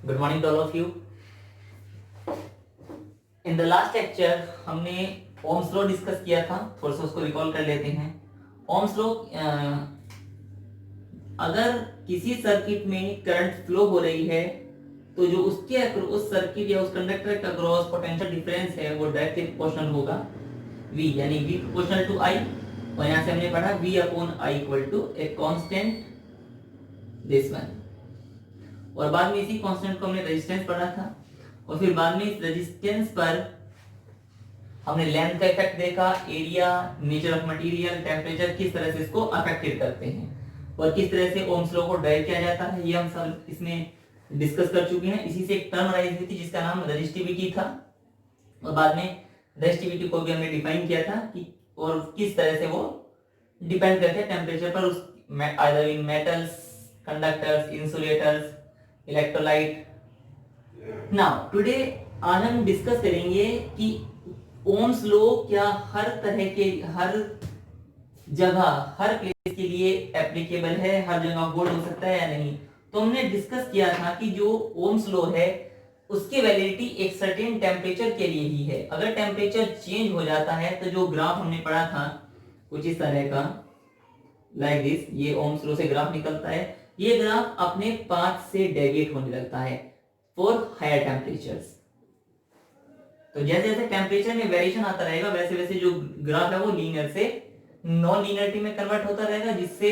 Good morning to all of you. In the last lecture हमने Ohm's law discuss किया था, थोड़ा सा उसको रिकॉल कर लेते हैं। ओम्स लॉ, अगर किसी सर्किट में करंट फ्लो हो रही है तो जो उसके उस सर्किट या उस कंडक्टर का क्रॉस पोटेंशियल डिफरेंस है वो डायरेक्टली प्रोपोर्शनल होगा V, यानी V प्रोपोर्शनल टू I। और यहां से हमने पढ़ा V upon I equal to a constant this one, और बाद में इसी कांस्टेंट को हमने रेजिस्टेंस पढ़ा था, और फिर बाद में इस रेजिस्टेंस पर हमने लेंथ का इफेक्ट देखा, area, nature of material, temperature किस तरह से इसको अफेक्टेड करते हैं और किस तरह से ओम्स लॉ को ड्राइव किया जाता है, ये हम सब इसमें डिस्कस कर चुके हैं। इसी से एक टर्म राइज हुई थी जिसका नाम रेजिस्टिविटी था, और बाद में रेजिस्टिविटी को भी हमने डिफाइन किया था कि और किस तरह से वो डिपेंड करते हैं टेम्परेचर पर, उस either in metals, conductors, insulators, electrolyte. Now today आज हम डिस्कस करेंगे कि ओम्स लॉ क्या हर तरह के, हर जगह, हर प्लेस के लिए एप्लीकेबल है, हर जगह होल्ड हो सकता है या नहीं। तो हमने डिस्कस किया था कि जो ओम्स लॉ है उसकी वैलिडिटी एक सर्टेन टेम्परेचर के लिए ही है। अगर टेम्परेचर चेंज हो जाता है तो जो ग्राफ हमने पढ़ा था कुछ इस तरह का, लाइक दिस, ये ओम्स लॉ से ग्राफ निकलता है। ये ग्राफ अपने पाथ से डेविएट होने लगता है फॉर हायर टेम्परेचर्स। तो जैसे जैसे टेम्परेचर में वेरिएशन आता रहेगा वैसे वैसे जो ग्राफ है वो लीनियर से नॉन लीनियरिटी में कन्वर्ट होता रहेगा, जिससे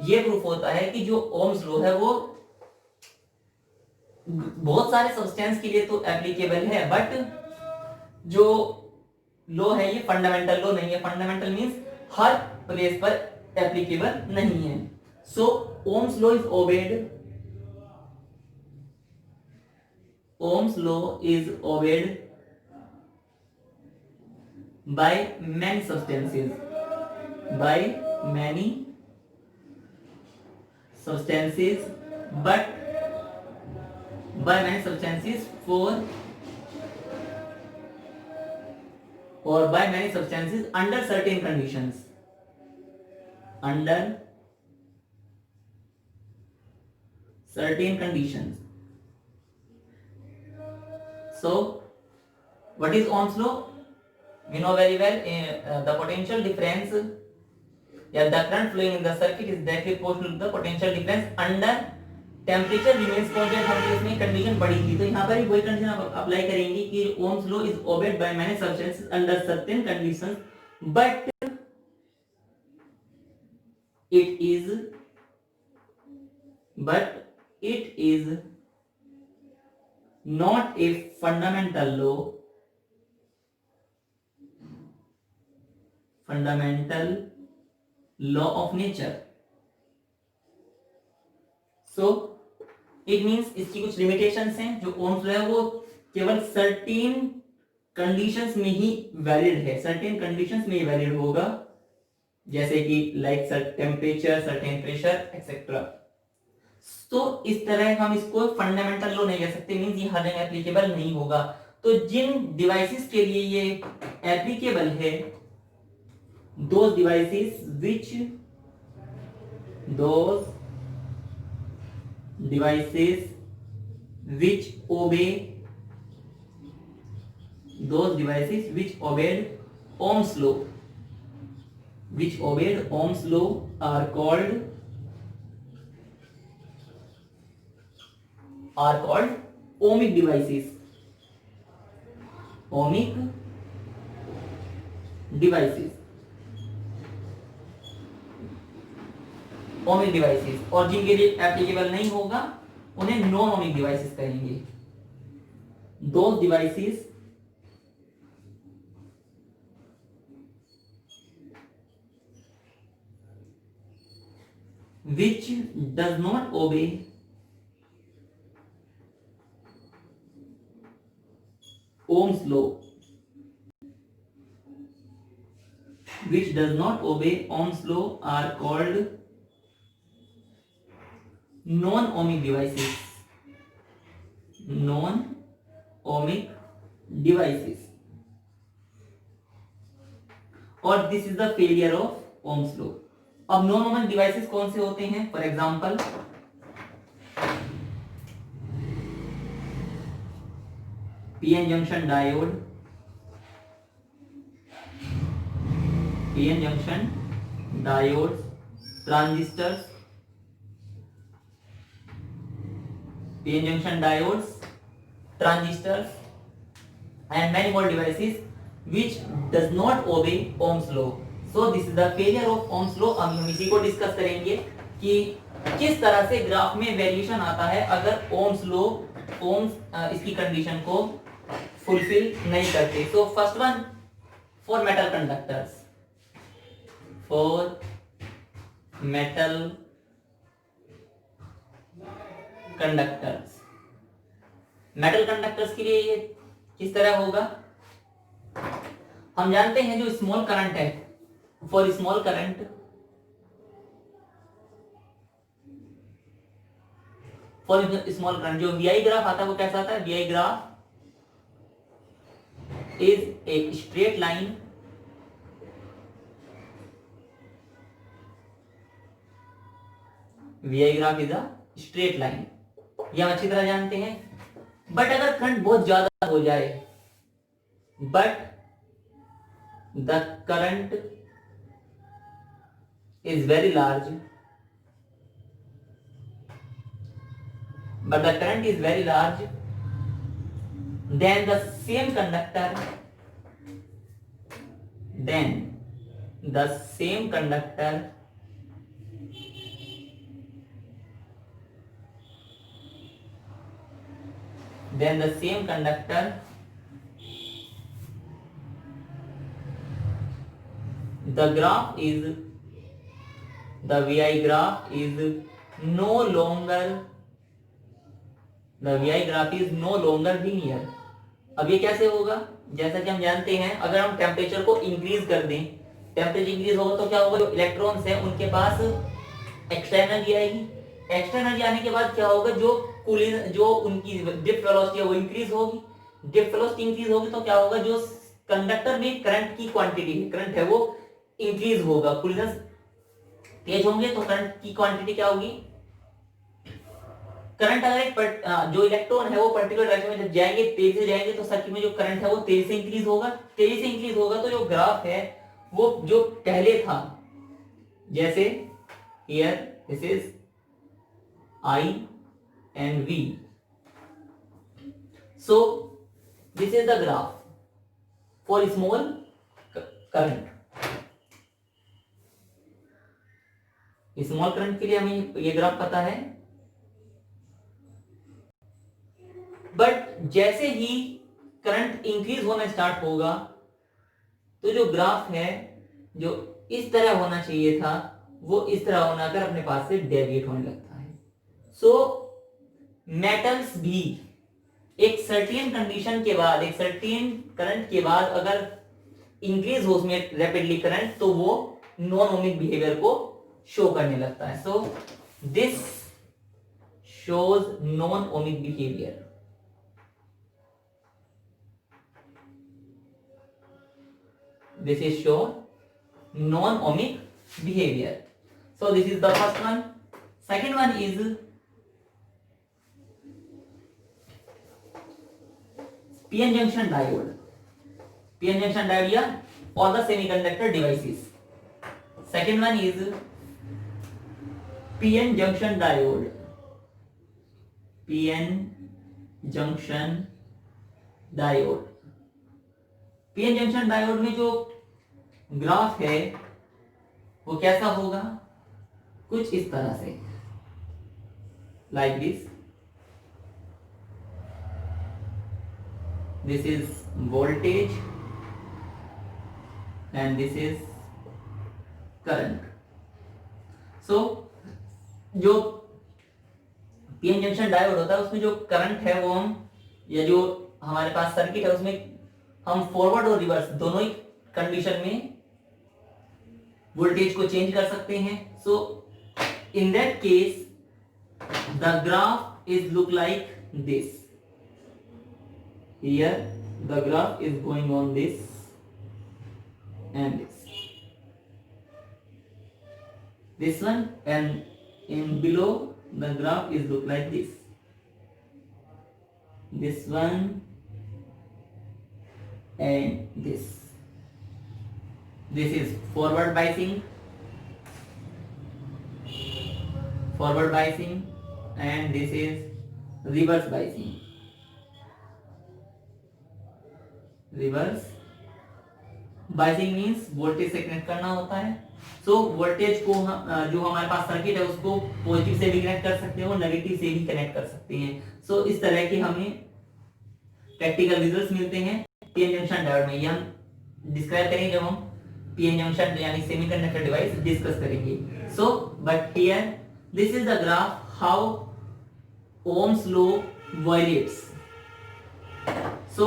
ये प्रूफ होता है कि जो ओम्स लॉ है वो बहुत सारे सब्सटेंस के लिए तो एप्लीकेबल है, बट जो लॉ है ये फंडामेंटल लॉ नहीं है। फंडामेंटल मींस हर प्लेस पर एप्लीकेबल नहीं है। So Ohm's law is obeyed, Ohm's law is obeyed by many substances, by many substances, but by many substances for, or by many substances under certain conditions, under certain conditions. So what is Ohm's law? We know very well the potential difference, yeah, the current flowing in the circuit is directly proportional to the potential difference under temperature remains constant। हमने इसमें condition पढ़ी थी, तो यहाँ पर भी वही condition आप अप्लाई करेंगे कि Ohm's law is obeyed by many substances under certain conditions, but it is not a fundamental law, fundamental law of nature। So it means इसकी कुछ लिमिटेशंस हैं। जो ओम्स लॉ है वो केवल सर्टेन कंडीशंस में ही वैलिड है, सर्टेन कंडीशंस में ही वैलिड होगा, जैसे कि like temperature, certain pressure etcetera. तो इस तरह हम इसको फंडामेंटल लॉ नहीं कह सकते, मींस ये हर जगह एप्लीकेबल नहीं होगा। तो जिन डिवाइसेस के लिए ये एप्लीकेबल है, those devices which obeyed Ohm's law, are called ohmic devices, ohmic devices, ohmic devices. और जिनके लिए एप्लीकेबल नहीं होगा उन्हें नॉन ओमिक डिवाइसेस कहेंगे। Those devices which does not obey Ohm's law, which does not obey Ohm's law are called non-ohmic devices, non-ohmic devices। और this is the failure of Ohm's law. अब non ohmic devices कौन से होते हैं? For example PN junction diode, PN junction diode, transistors, PN junction diodes, transistors and many more devices which does not obey Ohm's law. So this is the failure of Ohm's law. अब हम इसी को discuss करेंगे कि किस तरह से graph में वेरिएशन आता है अगर Ohm's law, इसकी कंडीशन को फुलफिल नहीं करते. So first one for metal conductors, for metal conductors, metal conductors के लिए ये किस तरह होगा. हम जानते हैं जो स्मॉल करंट है, फॉर स्मॉल करंट जो वी आई ग्राफ आता है वो कैसा आता है. V I graph is a straight line, V I graph is a straight line, ये हम अच्छी तरह जानते हैं. बट अगर करंट बहुत ज्यादा हो जाए, but the current is very large, then the same conductor the graph is, the VI graph is no longer linear. अब ये कैसे होगा. जैसा कि हम जानते हैं अगर हम टेम्परेचर को इंक्रीज कर दें, टेम्परेचर इंक्रीज होगा तो क्या होगा, जो इलेक्ट्रॉन्स हैं उनके पास एक्स्ट्रा एनर्जी आएगी. एक्स्ट्रा एनर्जी आने के बाद क्या होगा, जो उनकी ड्रिफ्ट वेलोसिटी है वो इंक्रीज होगी. ड्रिफ्ट वेलोसिटी इंक्रीज होगी तो क्या होगा, जो कंडक्टर में करंट की क्वांटिटी है, करंट है वो इंक्रीज होगा. कूलिंग तेज होंगे तो करंट की क्वांटिटी क्या होगी. करंट अगर जो इलेक्ट्रॉन है वो पर्टिकुलर डायरेक्शन में जब जाएंगे, तेजी से जाएंगे तो सर्किट में जो करंट है वो तेजी से इंक्रीज होगा. तो जो ग्राफ है वो जो पहले था, जैसे here this is I and V. So this is the graph for small current. Small current के लिए हमें ये ग्राफ पता है. बट जैसे ही करंट इंक्रीज होना स्टार्ट होगा तो जो ग्राफ है जो इस तरह होना चाहिए था वो इस तरह होना कर अपने पास से डेविएट होने लगता है. सो मेटल्स भी एक सर्टेन कंडीशन के बाद, एक सर्टेन करंट के बाद अगर इंक्रीज हो उसमें रैपिडली करंट तो वो नॉन ओमिक बिहेवियर को शो करने लगता है. So this shows non ohmic behaviour. This is show non-ohmic behavior. So this is the first one. Second one is PN junction diode. PN junction diode या all the semiconductor devices. Second one is PN junction diode. PN junction diode. PN junction diode में जो graph है वो कैसा होगा, कुछ इस तरह से, like this. This is voltage and this is current. So जो पीएन जंक्शन डायोड होता है उसमें जो करंट है वो हम, या जो हमारे पास सर्किट है उसमें हम फॉरवर्ड और रिवर्स दोनों ही कंडीशन में वोल्टेज को चेंज कर सकते हैं. So in that case the graph is look like this. Here the graph is going on this and this one, and in below the graph is look like this one and this is forward biasing and this is reverse biasing. Reverse biasing means voltage से connect करना होता है। So voltage को जो हमारे पास circuit है उसको positive से भी कनेक्ट कर सकते हैं और नेगेटिव से भी कनेक्ट कर सकते हैं। सो इस तरह के हमें प्रैक्टिकल रिजल्ट्स मिलते हैं पीएन जंक्शन डायोड में। ये हम डिस्क्राइब करेंगे जब हम पीएन जंक्शन यानी सेमीकंडक्टर डिवाइस डिस्कस करेंगे। So but here this is the graph how Ohm's law violets. So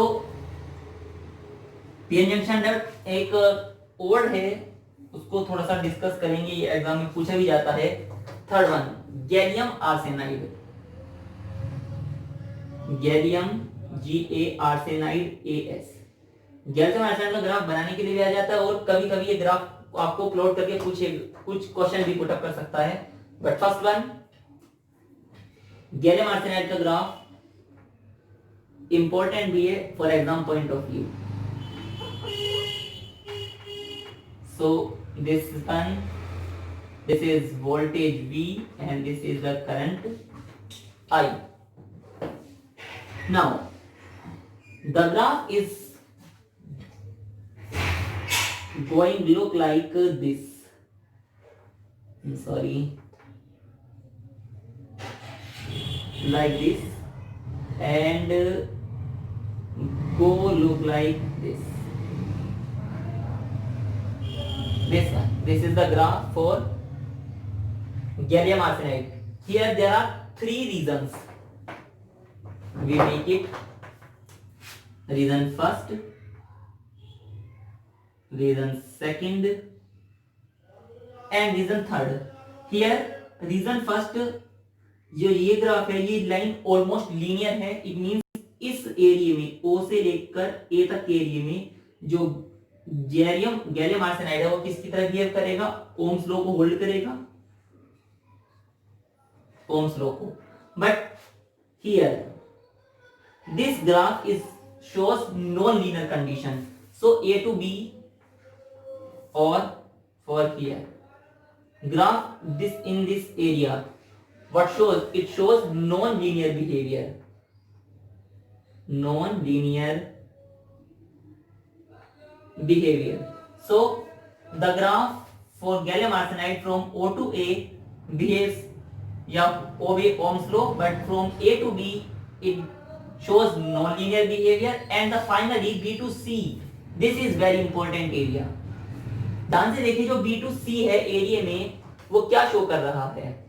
PN junction diode एक वर्ड है, उसको थोड़ा सा डिस्कस करेंगे, ये एग्जाम में पूछा भी जाता है। Third one, gallium arsenide, gallium GA AS। Gallium arsenide का ग्राफ बनाने के लिए भी आ जाता है और कभी कभी ये ग्राफ आपको प्लॉट करके कुछ क्वेश्चन भी पुट अप कर सकता है। But first one, gallium arsenide का ग्राफ इंपॉर्टेंट भी है for exam point of view. So this is voltage V and this is the current I. Now the graph is going look like this. I'm sorry, like this, and go look like this. This one, this is the graph for gallium arsenide. Here there are three reasons. We make it reason first, reason second and reason third. Here reason first, जो ये graph है ये line almost linear है। It means इस area में O से लेकर A तक के एरिया में जो गैलियम आर्सेनाइड है वो किसकी तरह बिहेव करेगा, ओम्स लॉ को होल्ड करेगा, ओम्स लॉ को। But here this graph is shows non linear condition. So A to B और for here graph this in this area what shows, it shows non-linear behavior, non-linear behavior. So the graph for gallium arsenide from O to A behaves obey Ohm's law, but from A to B it shows non-linear behavior, and the finally B to C, this is very important area. ध्यान से देखिए जो B to C है area में वो क्या show कर रहा है,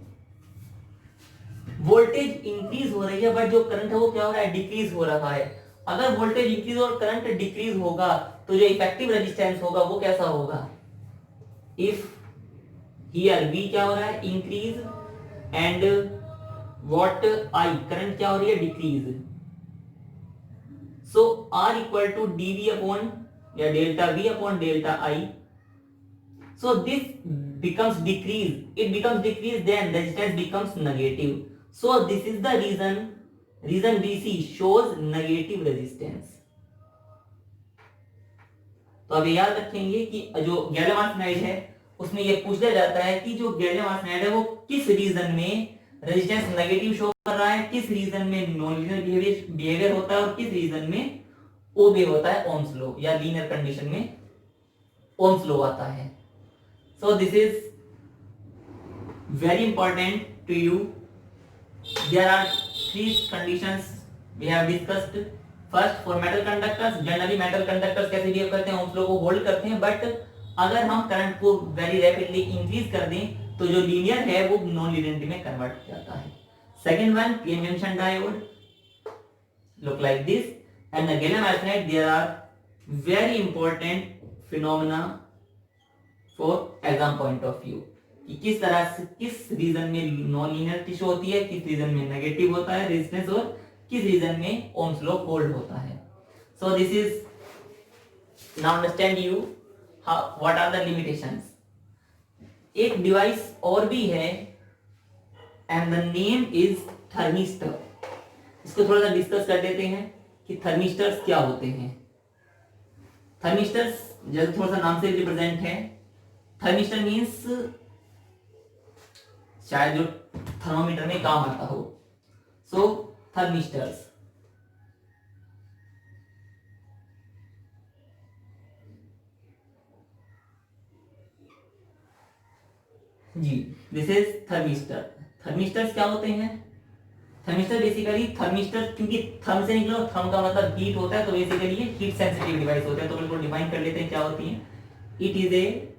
वोल्टेज इंक्रीज हो रही है बट जो करंट है वो क्या हो रहा है, डिक्रीज हो रहा है। अगर वोल्टेज इंक्रीज और करंट डिक्रीज होगा तो जो इफेक्टिव रेजिस्टेंस होगा वो कैसा होगा, इफ हियर V क्या हो रहा है, increase, and what I, current क्या हो रही है, decrease. So R equal to dV upon या delta V upon delta I. So this becomes decrease, it becomes decrease, then resistance becomes negative. So this is the reason BC shows negative resistance. तो अब याद रखेंगे कि जो gallium arsenide है उसमें ये पूछ लिया जाता है कि जो गैलियम आर्सेनाइड है वो किस रीजन में रेजिस्टेंस नेगेटिव शो कर रहा है, किस रीजन में नॉन लीनियर बिहेवियर होता है और किस रीजन में ओबे होता है ओम्स लॉ, या लीनियर कंडीशन में ओम्स लॉ आता है। So this is very important to you. There are three conditions we have discussed. First, for metal conductors, generally metal conductors कैसे बिहेव करते हैं, ओम्स लॉ को होल्ड करते हैं, बट अगर हम करंट को वेरी रैपिडली इंक्रीज कर दें तो जो लीनियर है वो नॉन लीनियरिटी में कन्वर्ट हो जाता है। Second one, PN junction diode look like this, and the gallium arsenide there are very important phenomena for exam point of view कि किस तरह से किस रीजन में नॉन लीनियरिटी शो होती है, किस रीजन में नेगेटिव होता है रेजिस्टेंस और किस रीजन में ओम्स लॉ होल्ड होता है। So this is now understand you how what are the limitations. एक डिवाइस और भी है and the name is thermistor. इसको थोड़ा सा डिस्कस कर देते हैं कि थर्मिस्टर्स क्या होते हैं। थर्मिस्टर जैसे थोड़ा सा नाम से रिप्रेजेंट है, थर्मिस्टर मीन्स शायद जो थर्मोमीटर में काम आता हो, सो थर्मिस्टर्स। जी, दिस इज थर्मिस्टर। थर्मिस्टर्स क्या होते हैं? थर्मिस्टर बेसिकली, थर्मिस्टर क्योंकि थर्म से निकला, थर्म का मतलब हीट होता है, तो बेसिकली ये हीट सेंसिटिव डिवाइस होते हैं। तो बिल्कुल डिफाइन कर लेते हैं क्या होती है। It is a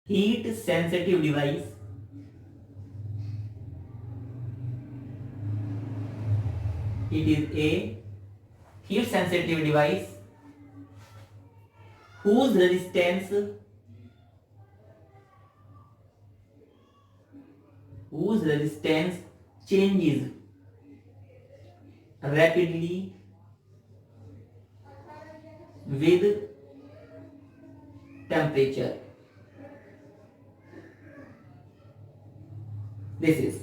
heat sensitive device, it is a heat sensitive device whose resistance changes rapidly with temperature. This is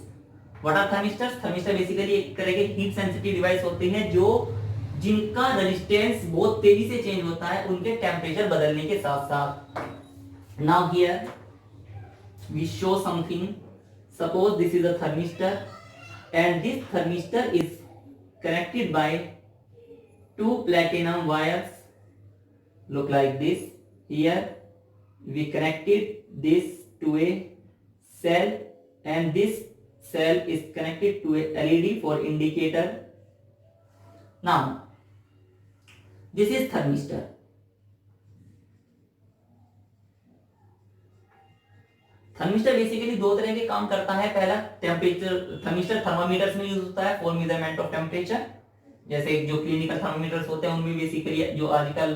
what are thermistors? Thermistor basically एक तरह के हीट सेंसिटिव डिवाइस होते हैं जो जिनका रेजिस्टेंस बहुत तेजी से चेंज होता है उनके टेम्परेचर बदलने के साथ साथ। Now here we show something. Suppose this is a thermistor and this thermistor is connected by two platinum wires, look like this. Here we connected this to a cell and this cell is connected to a LED for indicator. Now this is thermistor. Thermistor basically दो तरह के काम करता है। पहला temperature, thermistor thermometers में use होता है फॉर मेजरमेंट ऑफ टेम्परेचर, जैसे जो क्लिनिकल थर्मामीटर्स होते हैं उनमें बेसिकली जो आजकल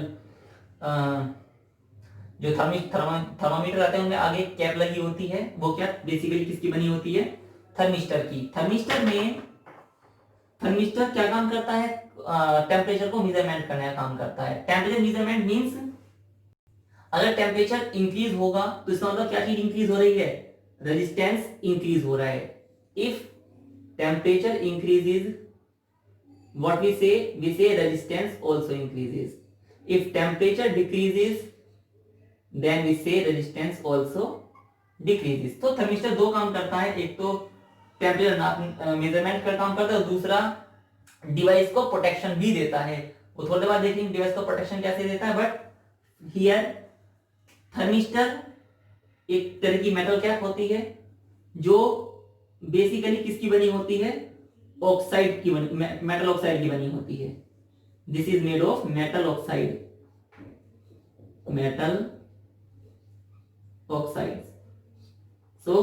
जो थर्मामीटर आते हैं उनमें आगे कैप लगी होती है, वो क्या बेसिकली किसकी बनी होती है? थर्मिस्टर की। थर्मिस्टर क्या काम करता है? टेम्परेचर को मेजरमेंट करने का काम करता है। टेम्परेचर मेजरमेंट मींस अगर टेम्परेचर इंक्रीज होगा तो इसका मतलब क्या चीज इंक्रीज हो रही है? रेजिस्टेंस इंक्रीज हो रहा है। If temperature increases, what we say resistance also increases. If temperature decreases, then we say resistance also decreases. तो थर्मिस्टर दो काम करता है, एक तो टेम्परेचर मेजरमेंट का काम करता है, दूसरा डिवाइस को प्रोटेक्शन भी देता है। वो थोड़ी देर बाद देखेंगे डिवाइस को प्रोटेक्शन कैसे देता है। बट हियर थर्मिस्टर एक तरह की मेटल कैप होती है जो बेसिकली किसकी बनी होती है? ऑक्साइड की बनी, मेटल ऑक्साइड की बनी होती है। This is made of metal oxide, metal oxide. So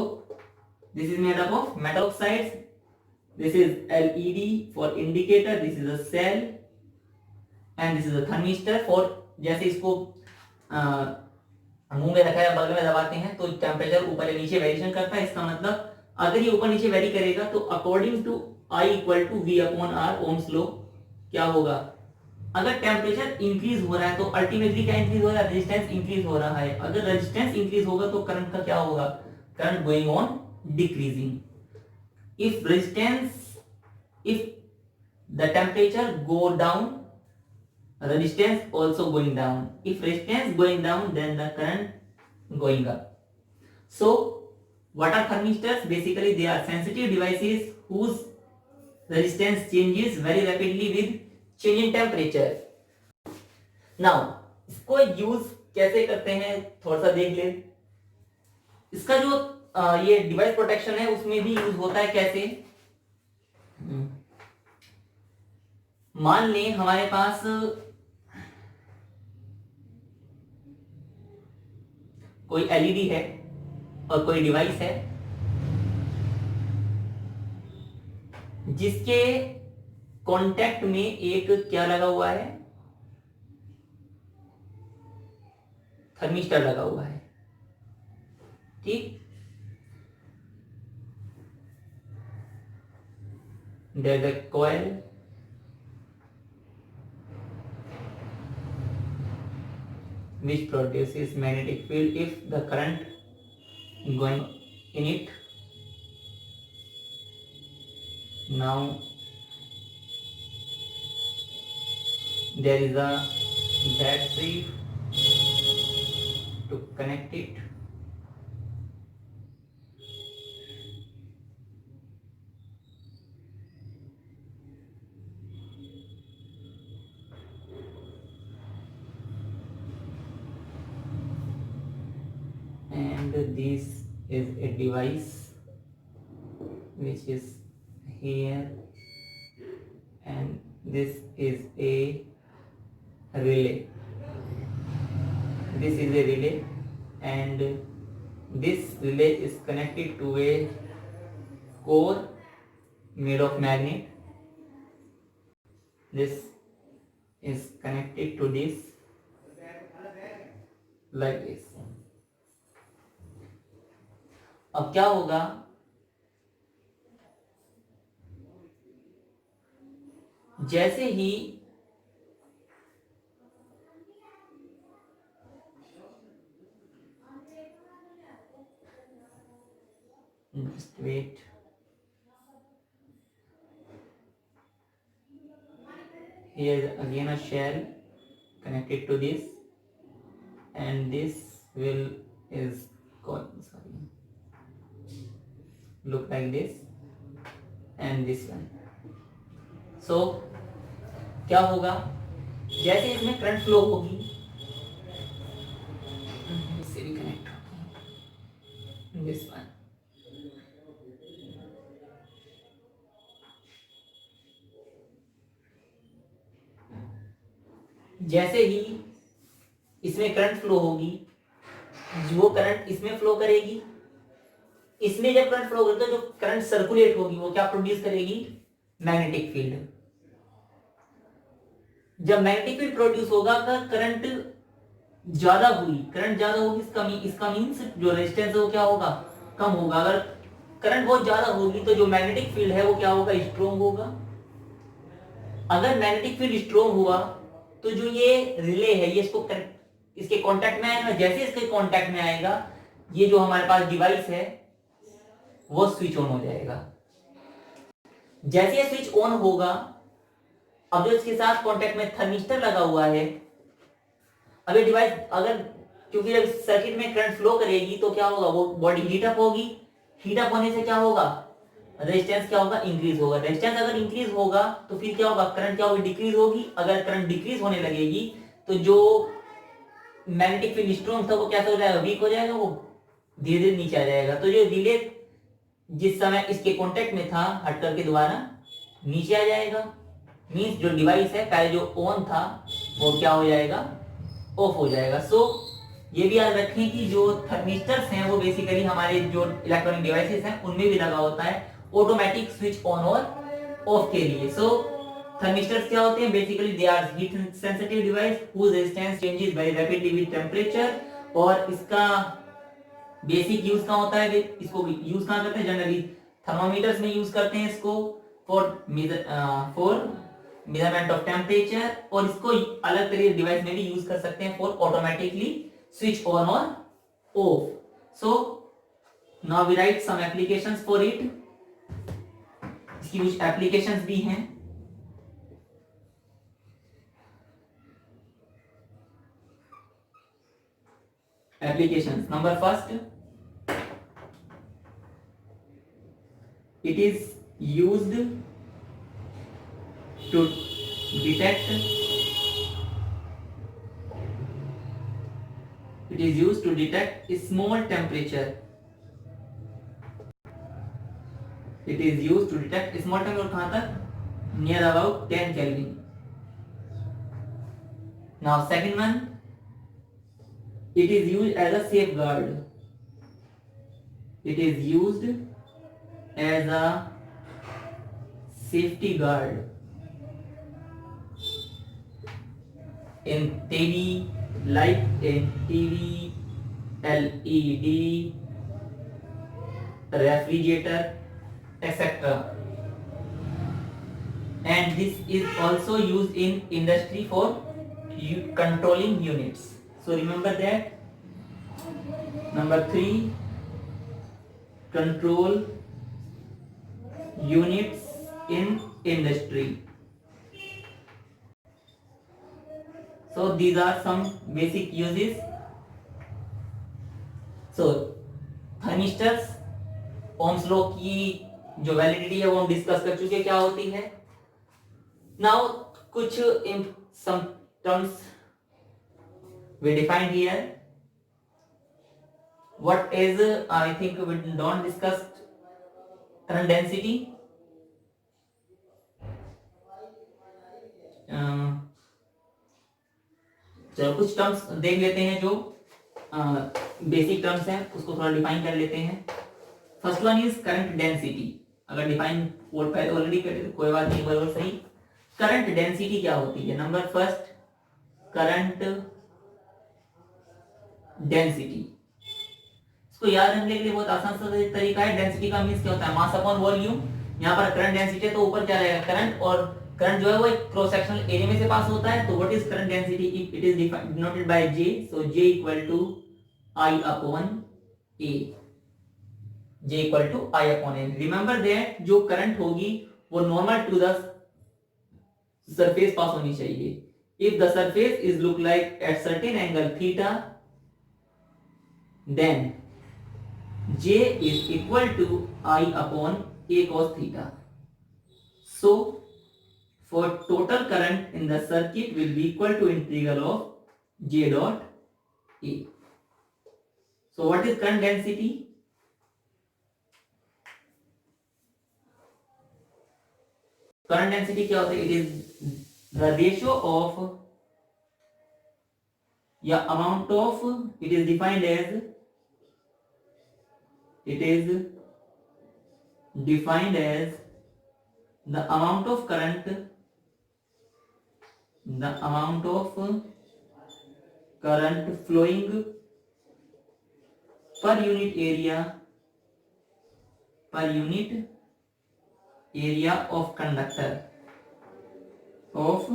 this is made up of metal oxides. This is LED for indicator, this is a cell and this is a thermistor for, जैसे इसको मुंह में रखा है, बगल में दबाते हैं तो टेम्परेचर ऊपर या नीचे वेरिएशन करता है। इसका मतलब अगर ये ऊपर नीचे वेरी करेगा तो according to I equal to V upon R Ohm's law क्या होगा? अगर टेम्परेचर इंक्रीज हो रहा है तो अल्टीमेटली क्या इंक्रीज हो रहा है? रेजिस्टेंस इंक्रीज हो रहा है। अगर रेजिस्टेंस इंक्रीज होगा तो करंट का क्या होगा? Current going on decreasing. If resistance, if the temperature go down, resistance also going down. If resistance going down, then the current going up. So what are thermistors? Basically they are sensitive devices whose resistance changes very rapidly with change in temperature. Now इसको use कैसे करते हैं थोड़ा सा देख ले। इसका जो ये डिवाइस प्रोटेक्शन है उसमें भी यूज होता है। कैसे? मान लें हमारे पास कोई एलईडी है और कोई डिवाइस है जिसके कांटेक्ट में एक क्या लगा हुआ है? थर्मिस्टर लगा हुआ है। ठीक, there is a coil which produces magnetic field if the current going in it. Now there is a battery to connect it. And this is a device which is here, and this is a relay. This is a relay, and this relay is connected to a core made of magnet. This is connected to this like this. अब क्या होगा, जैसे ही just wait, here is again a shell connected to this, and this will is called, sorry, look like this, and this one. So क्या होगा, जैसे इसमें current flow होगी, इससे भी कनेक्ट होगी, दिस वन, जैसे ही इसमें करंट फ्लो होगी, वो करंट इसमें फ्लो करेगी, इसमें जब करंट फ्लो होगी तो जो करंट सर्कुलेट होगी वो क्या प्रोड्यूस करेगी, मैग्नेटिक फील्ड। जब मैग्नेटिक फील्ड प्रोड्यूस होगा तो करंट ज्यादा हुई, करंट ज्यादा होगी, इसका मींस जो रेजिस्टेंस है वो क्या होगा, कम होगा। अगर करंट बहुत ज्यादा होगी तो जो मैग्नेटिक फील्ड है वो क्या होगा, स्ट्रॉन्ग होगा। अगर मैग्नेटिक फील्ड स्ट्रॉन्ग हुआ तो जो ये रिले है ये इसके कांटेक्ट में आएगा, जैसे इसके कांटेक्ट में आएगा ये जो हमारे पास डिवाइस है वो स्विच ऑन हो जाएगा। जैसे ये स्विच ऑन होगा, अब जो इसके साथ कांटेक्ट में थर्मिस्टर लगा हुआ है, अब ये डिवाइस अगर, क्योंकि जब सर्किट में करंट फ्लो करेगी तो क्या होगा, वो बॉडी हीट अप होगी, हीट अप होने से क्या होगा, रेजिस्टेंस क्या होगा, इंक्रीज होगा। रेजिस्टेंस अगर इंक्रीज होगा तो फिर क्या होगा, करंट क्या होगी, डिक्रीज होगी। अगर करंट डिक्रीज होने लगेगी तो जो मैग्नेटिक फील्ड स्ट्रॉन्ग था वो क्या हो जाएगा, वीक हो जाएगा, वो धीरे धीरे नीचे आ जाएगा। तो जो रिले जिस समय इसके कांटेक्ट में था हट करके दोबारा नीचे आ जाएगा, मींस जो डिवाइस है पहले जो ऑन था वो क्या हो जाएगा, ऑफ हो जाएगा। सो ये भी याद रखें कि जो थर्मिस्टर्स हैं वो बेसिकली हमारे जो इलेक्ट्रॉनिक डिवाइसेस हैं उनमें भी लगा होता है ऑटोमेटिक स्विच ऑन और ऑफ के लिए। सो थर्मिस्टर्स क्या होते हैं, basically they are heat sensitive device whose resistance changes very rapidly with temperature. और इसका बेसिक यूज कहाँ होता है, इसको यूज कहाँ करते हैं, जनरली थर्मामीटर्स में यूज करते हैं इसको फॉर मेजरमेंट ऑफ टेम्परेचर, और इसको अलग तरह डिवाइस में भी यूज कर सकते हैं फॉर ऑटोमेटिकली स्विच ऑन और ऑफ। सो now we write some applications for it. इसकी कुछ एप्लीकेशंस भी हैं। Applications number first, it is used to detect small temperature. It is used to detect small temperature कहां तक, near about 10 Kelvin. Now second one, it is used as a safeguard. It is used as a safety guard in TV, like in TV, LED, refrigerator, etc. And this is also used in industry for controlling units. So remember that. Number 3, control units in industry. So these are some basic uses. So thermistors, Ohm's law की जो validity है वो हम discuss कर चुके क्या होती है. नाउ कुछ some terms we defined here. What is I think we don't discuss current density. चलो कुछ टर्म्स देख लेते हैं जो बेसिक टर्म्स हैं, उसको थोड़ा डिफाइन कर लेते हैं. First one is current density. अगर डिफाइन और पहले ऑलरेडी कर तो कोई बात नहीं, बराबर सही. करंट डेंसिटी क्या होती है? Number first, current density. इसको याद रखने के लिए बहुत आसान सा तरीका है. डेंसिटी का मींस क्या होता है? Mass upon volume. यहाँ पर करंट डेंसिटी है तो ऊपर क्या रहेगा? करंट. और करंट जो है वो एक क्रॉस सेक्शनल एरिया में से पास होता है. तो what is current density? If it is denoted by J, so J equal to I upon A. J equal to I upon A. Remember that जो करंट होगी वो नॉर्मल टू द सरफेस पास होनी चाहिए. If the surface is look like at certain angle theta, then J is equal to I upon A cos theta. So for total current in the circuit will be equal to integral of J dot A. So what is current density? Current density क्या होता है? It is the ratio of amount of, it is defined as, it is defined as the amount of current, the amount of current flowing per unit area, per unit area of conductor of.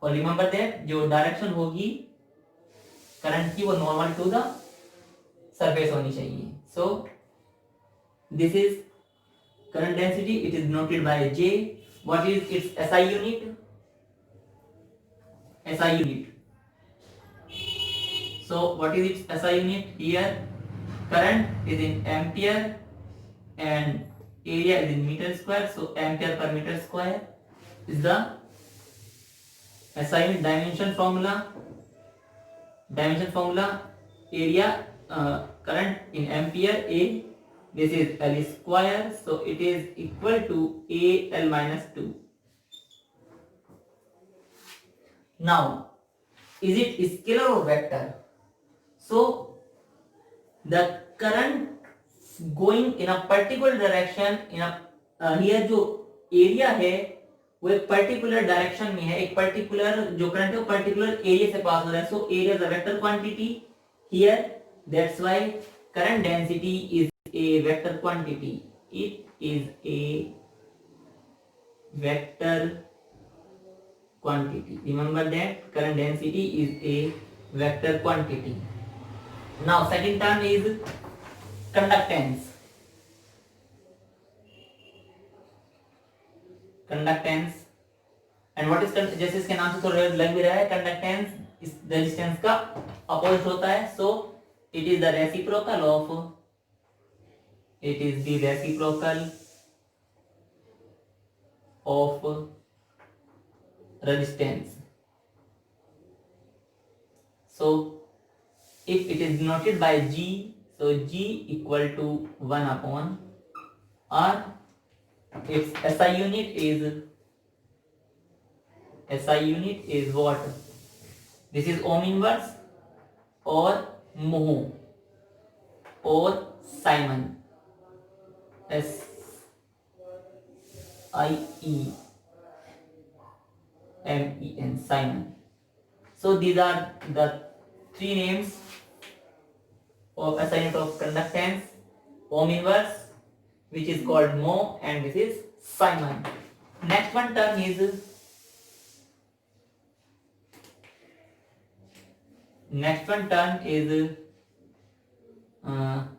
और remember that जो direction होगी current की वो normal to the surface होनी चाहिए. सो this is current density. It is noted bye J. What is it's SI unit? SI unit. So what is its SI unit? Here current is in ampere and area is in meter square. So ampere per meter square is the SI unit. Dimension formula. Dimension formula. Area current in ampere A. This is L square. So it is equal to AL minus 2. Now is it scalar or vector? So the current going in a particular direction in a here जो area है वो एक particular direction में है. एक particular जो current है वो पर्टिकुलर एरिया से पास हो रहा है. So area is a vector quantity here. That's why current density is a vector quantity. It is a vector quantity. Remember that current density is a vector quantity. Now second term is conductance. Conductance and what is जैसे इसके नाम से थोड़ा लग भी रहा है, conductance इस रेजिस्टेंस का अपोजिट होता है. So it is the reciprocal of, it is the reciprocal of resistance. So if it is denoted by G, so G equal to 1 upon R. Its SI unit is what? This is ohm inverse or mho or Simon. SIEMEN, Simon. So these are the three names of SI unit of conductance. Ohm inverse, which is called mho, and this is Simon. Next one term is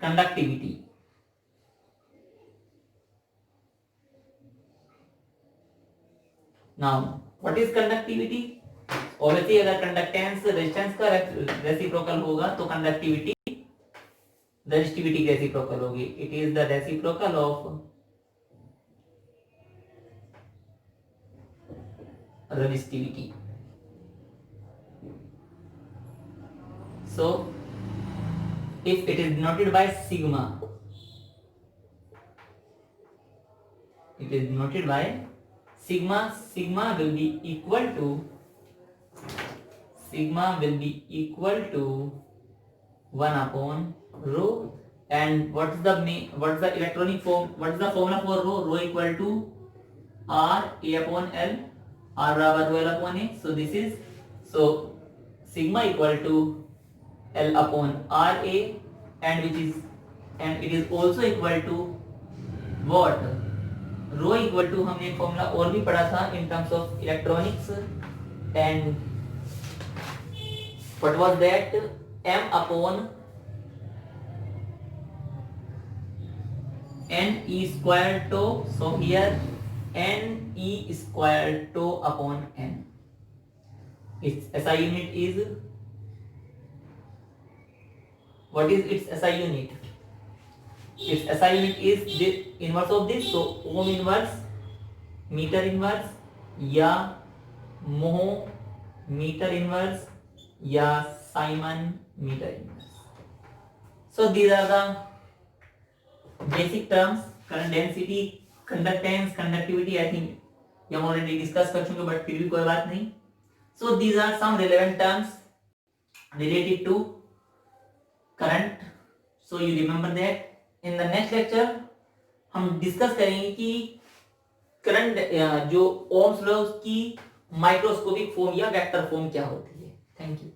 conductivity. Now what is conductivity? Obviously अगर conductance resistance का reciprocal होगा तो conductivity resistivity की reciprocal होगी. It is the reciprocal of resistivity. So if it is denoted by sigma, it is denoted by sigma. Sigma will be equal to 1 upon rho. And what's the electronic form? What's the formula for rho? Rho equal to r a upon l. R बराबर rho l upon a. So this is, so sigma equal to l upon r a, and it is also equal to what? Rho equal to, हमने एक formula और भी पढ़ा था in terms of electronics, and what was that? m upon n e square tau. So here n e square tau upon n. Its SI unit is, what is its SI unit? Its SI unit is the inverse of this. So ohm inverse, meter inverse, या मोह meter inverse, या Simon meter inverse. So these are the basic terms: current density, conductance, conductivity. I think we have already discussed कर चुके, but फिर भी कोई बात नहीं. So these are some relevant terms related to current. So you remember that. In the next lecture हम discuss करेंगे कि करंट जो ओम्स लॉ की माइक्रोस्कोपिक फॉर्म या वेक्टर फॉर्म क्या होती है. Thank you.